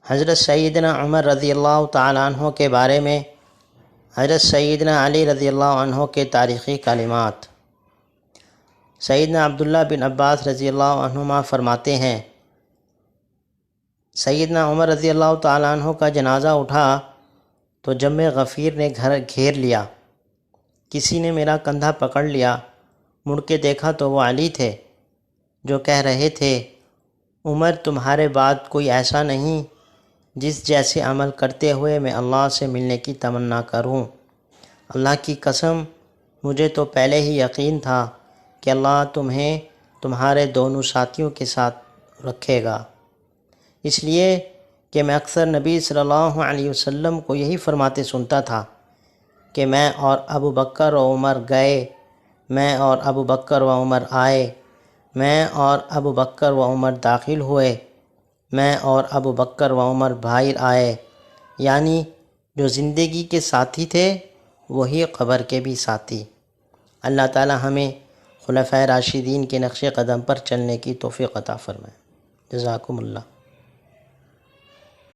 حضرت سیدنا عمر رضی اللہ تعالیٰ عنہ کے بارے میں حضرت سیدنا علی رضی اللہ عنہ کے تاریخی کلمات۔ سیدنا عبداللہ بن عباس رضی اللہ عنہما فرماتے ہیں، سیدنا عمر رضی اللہ تعالیٰ عنہ کا جنازہ اٹھا تو جم غفیر نے گھر گھیر لیا۔ کسی نے میرا کندھا پکڑ لیا، مڑ کے دیکھا تو وہ علی تھے، جو کہہ رہے تھے، عمر تمہارے بعد کوئی ایسا نہیں جس جیسے عمل کرتے ہوئے میں اللہ سے ملنے کی تمنا کروں۔ اللہ کی قسم مجھے تو پہلے ہی یقین تھا کہ اللہ تمہیں تمہارے دونوں ساتھیوں کے ساتھ رکھے گا، اس لیے کہ میں اکثر نبی صلی اللہ علیہ وسلم کو یہی فرماتے سنتا تھا کہ میں اور ابو بکر و عمر گئے، میں اور ابو بکر و عمر آئے، میں اور ابو بکر و عمر داخل ہوئے، میں اور ابو بکر و عمر باہر آئے، یعنی جو زندگی کے ساتھی تھے وہی قبر کے بھی ساتھی۔ اللہ تعالی ہمیں خلفائے راشدین کے نقش قدم پر چلنے کی توفیق عطا فرمائے۔ جزاکم اللہ۔